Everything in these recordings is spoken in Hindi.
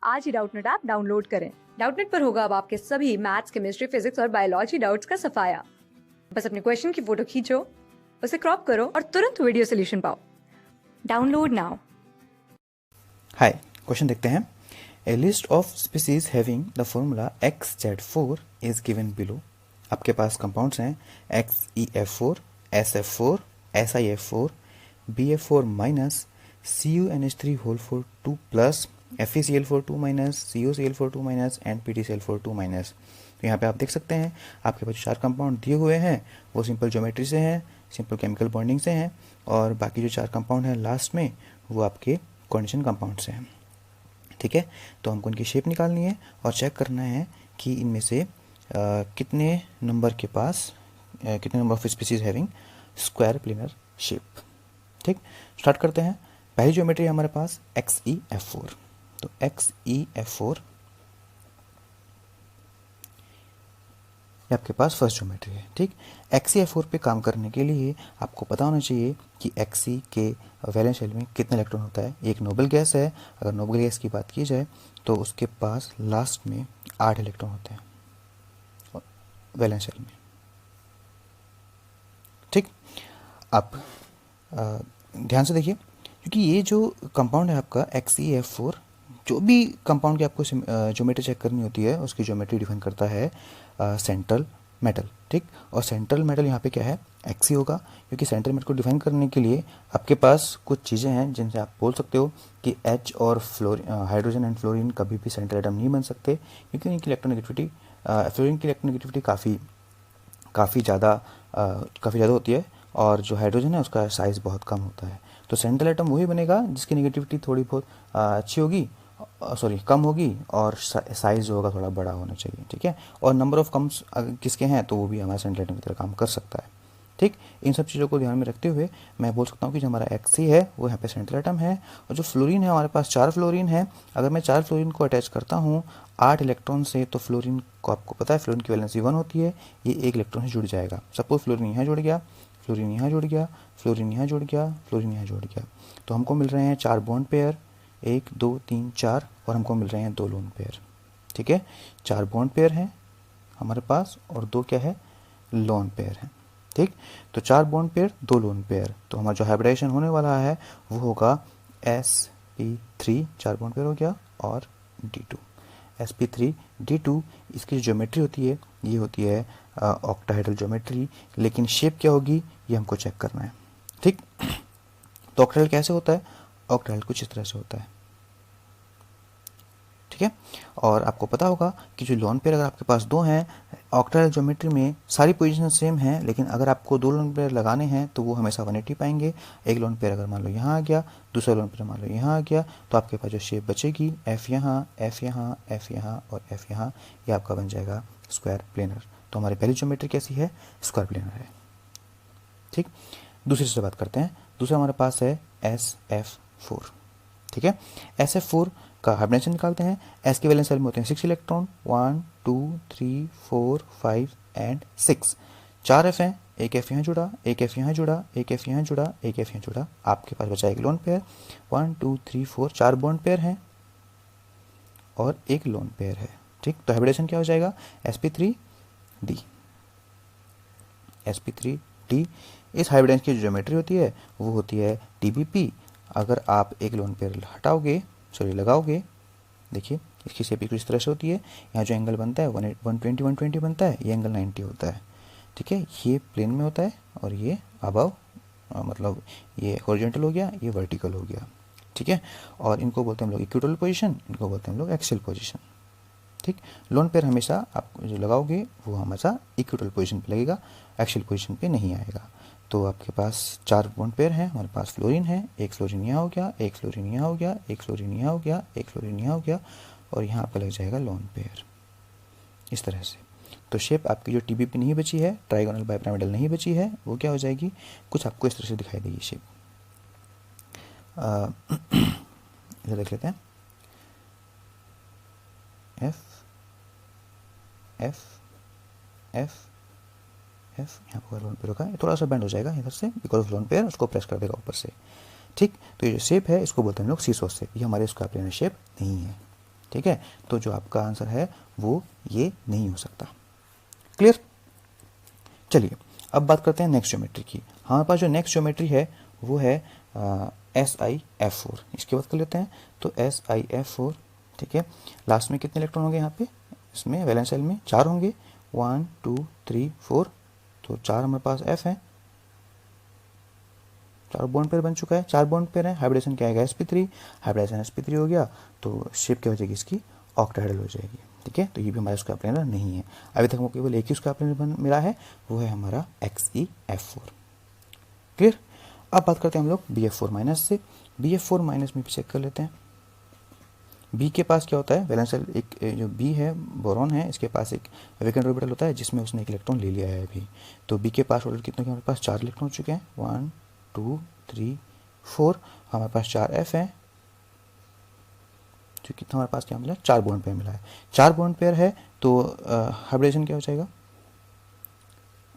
आज ही डाउटनेट ऐप डाउनलोड करें। डाउटनेट पर होगा अब आपके सभी मैथ्स, केमिस्ट्री, फिजिक्स और बायोलॉजी डाउट्स का सफाया। बस अपने क्वेश्चन की फोटो खींचो, उसे क्रॉप करो और तुरंत वीडियो सोल्यूशन पाओ। Download now. हाय, क्वेश्चन देखते हैं। A list of species having the formula XZ4 is given below. आपके पास कंपाउंड्स हैं XeF4, SF4, SiF4, BF4 minus, CuNH3 whole 4 2 plus, FeCl4 2 minus, CuCl4 2 minus and PtCl4 2 minus. तो यहाँ पे आप देख सकते हैं आपके पास 4 कंपाउंड दिए हुए हैं वो सिंपल ज्योमेट्री से हैं, सिंपल केमिकल बॉन्डिंग से हैं, और बाकी जो 4 कंपाउंड हैं लास्ट में वो आपके कोऑर्डिनेशन कंपाउंड से हैं। ठीक है, तो हमको इनकी शेप निकालनी है और चेक करना है कि इनमें से कितने नंबर के पास कितने number of species having square planar shape. ठीक, स्टार्ट करते हैं। पहली ज्योमेट्री है हमारे पास XeF4। तो XeF4 ये आपके पास फर्स्ट ज्योमेट्री है। ठीक, XeF4 पे काम करने के लिए आपको पता होना चाहिए कि Xe के वैलेंस शेल में कितना इलेक्ट्रॉन होता है। एक नोबल गैस है, अगर नोबल गैस की बात की जाए तो उसके पास लास्ट में 8 इलेक्ट्रॉन होते हैं वैलेंस शेल में। ठीक, अब ध्यान से देखिए, क्योंकि ये जो कंपाउंड है आपका XeF4, जो भी कंपाउंड की आपको ज्योमेट्री चेक करनी होती है उसकी ज्योमेट्री डिफाइन करता है सेंट्रल मेटल। ठीक, और सेंट्रल मेटल यहाँ पे क्या है, Xe होगा, क्योंकि सेंट्रल मेटल को डिफाइन करने के लिए आपके पास कुछ चीज़ें हैं जिनसे आप बोल सकते हो कि H और हाइड्रोजन एंड फ्लोरीन कभी भी सेंट्रल एटम नहीं बन सकते, क्योंकि उनकी इलेक्ट्रोनेगेटिविटी फ्लोरीन की इलेक्ट्रोनेगेटिविटी काफ़ी ज़्यादा होती है, और जो हाइड्रोजन है उसका साइज़ बहुत कम होता है। तो सेंट्रल एटम वही बनेगा जिसकी नेगेटिविटी थोड़ी बहुत अच्छी होगी, कम होगी, और साइज़ जो होगा थोड़ा बड़ा होना चाहिए। ठीक है, और नंबर ऑफ कम्स किसके हैं तो वो भी हमारे सेंट्रल एटम की तरह काम कर सकता है। ठीक, इन सब चीज़ों को ध्यान में रखते हुए मैं बोल सकता हूँ कि जो हमारा Xe है वो यहाँ पे सेंट्रल एटम है, और जो फ्लोरीन है हमारे पास 4 फ्लोरीन है। अगर मैं 4 फ्लोरीन को अटैच करता हूँ 8 इलेक्ट्रॉन से, तो फ्लोरीन को आपको पता है फ्लोरीन की वैलेंसी 1 होती है, ये 1 इलेक्ट्रॉन से जुड़ जाएगा। सपोज फ्लोरीन यहाँ जुड़ गया, फ्लोरीन यहाँ जुड़ गया, फ्लोरीन यहाँ जुड़ गया, फ्लोरीन यहाँ जुड़ गया, तो हमको मिल रहे हैं 4 बॉन्ड पेयर, 1 2 3 4, और हमको मिल रहे हैं 2 लोन पेयर। ठीक है, 4 बॉन्ड पेयर हैं हमारे पास और 2 क्या है, लोन पेयर हैं। ठीक, तो 4 बॉन्ड पेयर 2 लोन पेयर, तो हमारा जो हाइब्रिडाइजेशन होने वाला है वो होगा sp3, 4 बॉन्ड पेयर हो गया, और d2, sp3d2। इसकी जो ज्योमेट्री होती है ये होती है ऑक्टाहेड्रल ज्योमेट्री, लेकिन शेप क्या होगी ये हमको चेक करना है। ठीक, तो ऑक्टाहेड्रल कैसे होता है, ऑक्टाहेड्रल कुछ इस तरह से होता है। ठीक है, और आपको पता होगा कि जो लोन पेयर अगर आपके पास 2 हैं, ऑक्टाहेड्रल ज्योमेट्री में सारी पोजीशन सेम है, लेकिन अगर आपको 2 लोन पेयर लगाने हैं तो वो हमेशा 180 पाएंगे। एक लोन पेयर अगर मान लो यहाँ आ गया, दूसरा लोन पेयर मान लो यहाँ आ गया, तो आपके पास जो शेप बचेगी F यहाँ, F यहाँ, F यहाँ और F यहाँ, ये आपका बन जाएगा स्क्वायर प्लेनर। तो हमारी पहली ज्योमेट्री कैसी है, स्क्वायर प्लेनर है। ठीक, दूसरी से बात करते हैं। दूसरा हमारे पास है SF4। ठीक है, SF4 का हाइब्रिडाइजेशन निकालते हैं। S के वैलेंस शेल में होते हैं 6 इलेक्ट्रॉन, 1 2 3 4 5 एंड 6। 4 F हैं, एक F यहाँ जुड़ा, एक F यहाँ जुड़ा, एक F यहाँ जुड़ा, एक F यहाँ जुड़ा, आपके पास बचा एक लोन पेयर। 1 2 3 4, 4 बॉन्ड पेयर हैं और एक लोन पेयर है। ठीक, तो हाइब्रिडाइजेशन क्या हो जाएगा, sp3d। sp3d इस हाइब्रिडाइजेशन की जो ज्योमेट्री होती है वो होती है tbp। अगर आप एक लोन पेयर लगाओगे, देखिए इसकी शेप कुछ इस तरह से होती है। यहाँ जो एंगल बनता है 120 बनता है, ये एंगल 90 होता है। ठीक है, ये प्लेन में होता है और ये अबव, मतलब ये हॉरिजॉन्टल हो गया, ये वर्टिकल हो गया। ठीक है, और इनको बोलते हैं हम लोग इक्विटोरियल पोजीशन, इनको बोलते हैं हम लोग एक्सियल पोजीशन। ठीक, लोन पेयर हमेशा आप जो लगाओगे वो हमेशा इक्विटोरियल पोजीशन पे लगेगा, एक्सियल पोजीशन पे नहीं आएगा। तो आपके पास 4 बॉन्ड पेयर हैं, हमारे पास फ्लोरीन है, एक फ्लोरीन यहाँ हो गया, एक फ्लोरीन यहाँ हो गया, एक फ्लोरीन यहाँ हो गया, एक फ्लोरीन यहाँ हो गया, और यहाँ आपका लग जाएगा लोन पेयर इस तरह से। तो शेप आपकी जो टीबीपी नहीं बची है, ट्राइगोनल बाइपिरामिडल नहीं बची है, वो क्या हो जाएगी, कुछ आपको इस तरह से दिखाई देगी शेप। इधर देख लेते हैं, एफ एफ एफ एफ, यहाँ पर लोन पेयर होगा, थोड़ा सा बेंड हो जाएगा इधर से बिकॉज ऑफ लोन पेयर, उसको प्रेस कर देगा ऊपर से। ठीक, तो ये जो शेप है इसको बोलते हैं हम लोग सीसो शेप, ये हमारे स्क्वायर प्लेनर शेप नहीं है। ठीक है, तो जो आपका आंसर है वो ये नहीं हो सकता। क्लियर? चलिए अब बात करते हैं नेक्स्ट ज्योमेट्री की। हमारे पास जो नेक्स्ट ज्योमेट्री है वो है SiF4। इसकी बात कर लेते हैं। तो SiF4, ठीक है, लास्ट में कितने इलेक्ट्रॉन होंगे यहाँ पे? इसमें वैलेंस शेल में 4 होंगे, 1 2 3 4, तो 4 हमारे पास F है, 4 बॉन्ड पेयर बन चुका है, 4 बॉन्ड पेयर है। हाइब्रिडेशन क्या आएगा? sp3, हाइब्रिडेशन sp3 हो गया, तो शेप क्या हो जाएगी इसकी? ऑक्टाहेड्रल हो जाएगी। ठीक है, तो ये भी हमारा स्क्वायर प्लेनर नहीं है। अभी तक हमको केवल एक ही स्क्वायर प्लेनर मिला है, वो है हमारा XeF4। क्लियर? अब बात करते हैं हम लोग BF4 माइनस से। BF4 माइनस में भी चेक कर लेते हैं। बी के पास क्या होता है? वैलेंस शेल, एक जो बी है बोरॉन है, इसके पास एक वैकेंट ऑर्बिटल होता है जिसमें उसने एक इलेक्ट्रॉन ले लिया है अभी। तो बी के पास टोटल कितने के हमारे पास? 4 इलेक्ट्रॉन हो चुके हैं, 1 2 3 4। हमारे पास 4 F है, जो कितना हमारे पास क्या मिला? 4 बॉन्ड पेयर मिला है। 4 बॉन्ड पेयर है तो हाइब्रिडेशन क्या हो जाएगा?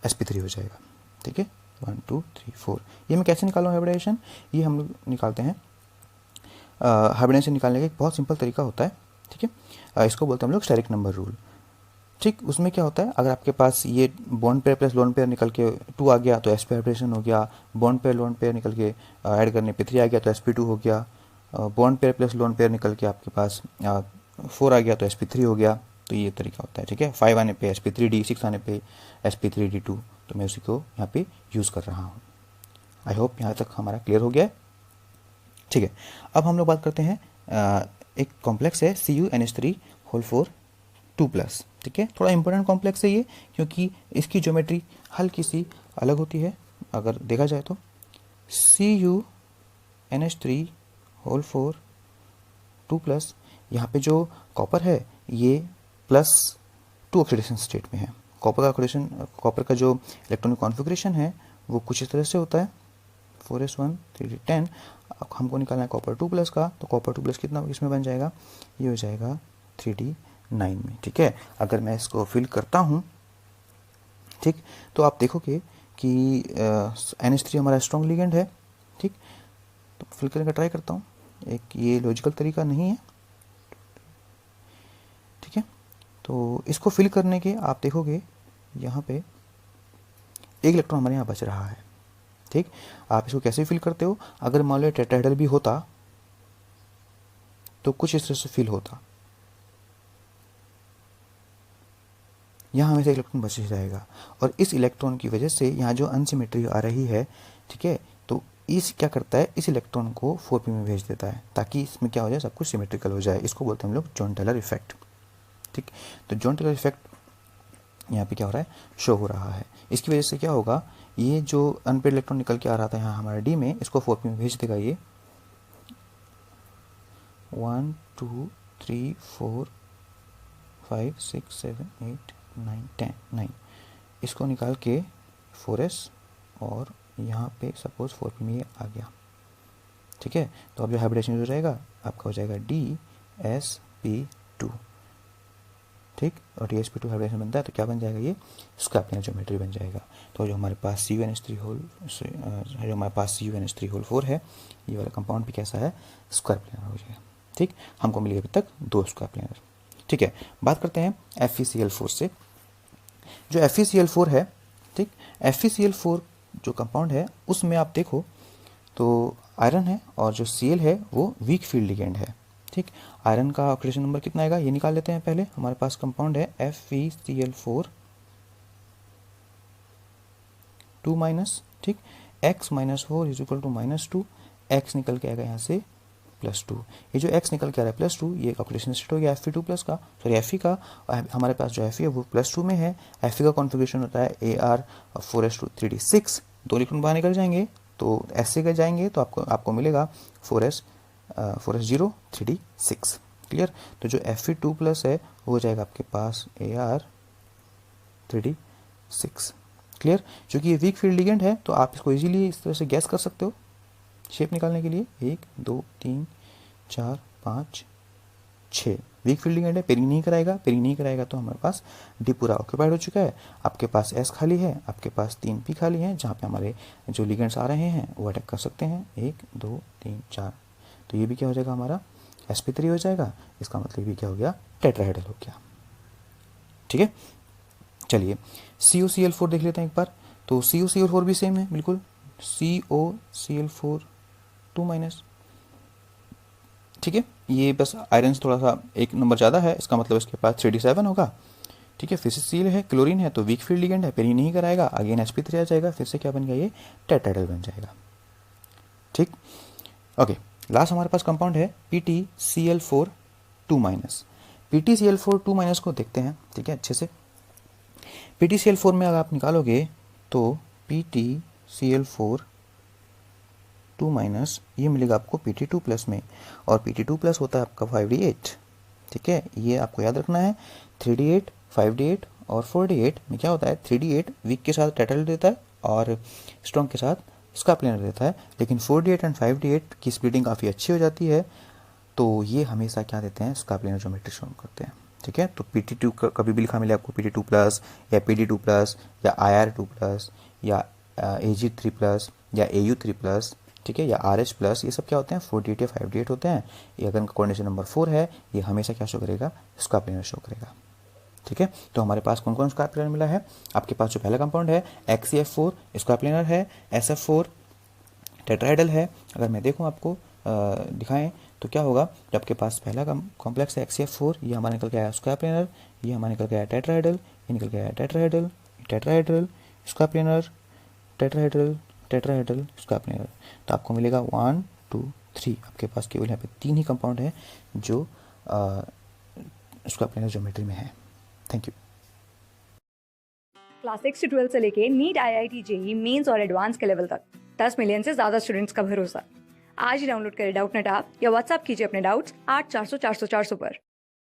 sp3 हो जाएगा। ठीक है, 1 2 3 4। ये मैं कैसे निकालूँ हाइब्रिडेशन? ये हम लोग निकालते हैं, हाइब्रिडेशन निकालने का एक बहुत सिंपल तरीका होता है। ठीक है, इसको बोलते हैं हम लोग स्टेरिक नंबर रूल। ठीक, उसमें क्या होता है? अगर आपके पास ये bond pair plus lone pair निकल के 2 आ गया तो sp हाइब्रिडेशन हो गया। बॉन्ड पेयर लोन पेयर निकल के ऐड करने पे 3 आ गया तो sp2 हो गया। Bond pair plus lone pair निकल के आपके पास 4 आ गया तो sp3 हो गया। तो ये तरीका होता है। ठीक है, 5 आने पे sp3d, 6 आने पे sp3d2। तो मैं उसी को यहाँ पे यूज़ कर रहा हूँ। आई होप यहाँ तक हमारा क्लियर हो गया है। ठीक है, अब हम लोग बात करते हैं, एक कॉम्प्लेक्स है CuNH3 2+। ठीक है, थोड़ा इंपॉर्टेंट कॉम्प्लेक्स है ये, क्योंकि इसकी ज्योमेट्री हल्की सी अलग होती है। अगर देखा जाए तो CuNH3 2+, यहाँ पे जो कॉपर है ये +2 ऑक्सीडेशन स्टेट में है। कॉपर का ऑक्सीडेशन, कॉपर का जो इलेक्ट्रॉनिक कॉन्फ़िगरेशन है वो कुछ इस तरह से होता है, 4s1 3d10। हमको निकालना है कॉपर 2+ का, तो कॉपर 2+ कितना इसमें बन जाएगा? ये हो जाएगा 3d9 में। ठीक है, अगर मैं इसको फिल करता हूँ, ठीक, तो आप देखोगे कि NH3 हमारा स्ट्रॉन्ग लिगेंड है। ठीक, तो फिल करने का ट्राई करता हूँ। एक ये लॉजिकल तरीका नहीं है। ठीक है, तो इसको फिल करने के आप देखोगे यहाँ पे एक इलेक्ट्रॉन हमारे यहाँ बच रहा है। ठीक, आप इसको कैसे फिल करते हो? अगर मान लो टेट्राहेड्रल भी होता तो कुछ इस तरह से फिल होता। यहाँ हमेशा इलेक्ट्रॉन बच ही जाएगा, और इस इलेक्ट्रॉन की वजह से यहाँ जो अनसिमेट्री आ रही है, ठीक है, तो इस क्या करता है? इस इलेक्ट्रॉन को 4p में भेज देता है, ताकि इसमें क्या हो जाए? सब कुछ सिमेट्रिकल हो जाए। इसको बोलते हैं हम लोग जॉन टेलर इफेक्ट। ठीक, तो जॉन टेलर इफेक्ट यहाँ पे क्या हो रहा है? शो हो रहा है। इसकी वजह से क्या होगा? ये जो अनपेड इलेक्ट्रॉन निकल के आ रहा था यहाँ हमारे डी में, इसको 4p में भेज देगा। ये 1 2 3 4 5 6 7 8 9 10 9, इसको निकाल के 4s, और यहाँ पे सपोज 4p में ये आ गया। ठीक है, तो अब जो हाइब्रिडेशन हो जाएगा आपका हो जाएगा DsP2। ठीक, और DsP2 हाइब्रिडेशन बनता है तो क्या बन जाएगा? ये स्क्वायर प्लेनर ज्योमेट्री बन जाएगा। तो जो हमारे पास CuNH3 है, ये वाला कंपाउंड भी कैसा है? स्क्वायर प्लेनर हो जाएगा। ठीक, हमको मिले अभी तक 2 स्क्वायर प्लेनर। ठीक है, बात करते हैं FeCl4 से। जो FeCl4 है, ठीक, FeCl4 जो कंपाउंड है उसमें आप देखो तो आयरन है, और जो Cl है वो वीक फील्ड लिगेंड है। ठीक, आयरन का ऑक्सीडेशन नंबर कितना आएगा ये निकाल लेते हैं पहले। हमारे पास कंपाउंड है FeCl4 2-। ठीक, x - 4 = -2, x निकल के आएगा यहाँ से +2। ये जो x निकल के आ रहा है +2, ये ऑक्सीडेशन स्टेट हो गया Fe2+ का, सॉरी Fe का। हमारे पास जो Fe है वो +2 में है। Fe का कॉन्फ़िगरेशन होता है Ar 4s2 3d6। 2 इलेक्ट्रॉन बाहर निकल जाएंगे तो ऐसे का जाएंगे तो आपको मिलेगा 4s0 3d6। क्लियर? तो जो Fe2+ है वो हो जाएगा आपके पास Ar 3d6। क्लियर? क्योंकि ये वीक फील्ड लिगेंड है तो आप इसको इजीली इस तरह से गैस कर सकते हो शेप निकालने के लिए। 1 2 3 4 5 6 वीक फील्ड लिगेंड है, पेरिंग नहीं कराएगा तो हमारे पास डी पूरा ऑक्यूपाइड हो चुका है। आपके पास एस खाली है, आपके पास 3 पी खाली है, जहाँ पे हमारे जो लिगेंड्स आ रहे हैं वो अटैक कर सकते हैं। 1 2 3 4, तो ये भी क्या हो जाएगा हमारा sp3 हो जाएगा, इसका मतलब ये क्या हो गया, टेट्राहेड्रल हो गया। ठीक है, चलिए CuCl4 देख लेते हैं एक बार। तो CuCl4 भी सेम है बिल्कुल, COCl4 2-। ठीक है, ये बस आयरन थोड़ा सा एक नंबर ज़्यादा है, इसका मतलब इसके पास 3d7 होगा। ठीक है, फिर से सील है, क्लोरीन है तो वीक फील्ड लिगेंड है, फिर ही नहीं कराएगा, अगेन sp3 आ जाएगा, फिर से क्या बन गया, ये टेट्राहेड्रल बन जाएगा। ठीक, ओके, लास्ट हमारे पास कंपाउंड है PtCl4 2-। PtCl4 2- को देखते हैं, ठीक है, अच्छे से। PtCl4 में अगर आप निकालोगे तो PtCl4 2- ये मिलेगा आपको Pt2+ में, और Pt2+ होता है आपका 5d8। ठीक है, ये आपको याद रखना है। 3d8, 5d8 और 4d8 में क्या होता है, 3d8 वीक के साथ टेट्राहेड्रल देता है और स्ट्रॉन्ग के साथ स्कार्प्लिनर देता है, लेकिन 4d8 एंड 5d8 की स्प्लिटिंग काफ़ी अच्छी हो जाती है, तो ये हमेशा क्या देते हैं, स्कार्प्लिनर ज्योमेट्री शो करते हैं। ठीक है, तो Pt2 कभी भी लिखा मिले आपको Pt2+ या Pd2+ या Ir2+ या Ag3+ या Au3+, ठीक है, या RH+, ये सब क्या होते हैं, 4d8 या 5d8 होते हैं। ये अगर कोऑर्डिनेशन नंबर 4 है, ये हमेशा क्या शो करेगा, स्कार्प्लिनर शो करेगा। ठीक है, तो हमारे पास कौन कौन स्कार्प्लिनर मिला है, आपके पास जो पहला कंपाउंड है XCF4 स्कार्प्लिनर है, SF4 टेट्राहेड्रल है। अगर मैं देखूं आपको दिखाएं तो क्या होगा, जब आपके पास पहला कॉम्प्लेक्स है XCF4, ये हमारा निकल गया है स्कार्प्लिनर, ये हमारा निकल गया है टेट्राहेड्रल, ये निकल गया है टेट्राहेड्रल, टेट्राहेड्रल स्कार्प्लिनर, टेट्राहेड्रल, टेट्राहेड्रल स्कार्प्लिनर। तो आपको मिलेगा 1 2 3, आपके पास केवल यहाँ पे 3 ही कंपाउंड है जो स्कार्प्लिनर ज्योमेट्री में है। Thank you. क्लास 6 से 12 से लेके नीट, IIT, JEE मेंस और एडवांस के लेवल तक 10 मिलियन से ज्यादा स्टूडेंट्स का भरोसा। आज ही डाउनलोड करें डाउटनेट ऐप या व्हाट्सएप कीजिए अपने डाउट्स 8400 400 400 पर।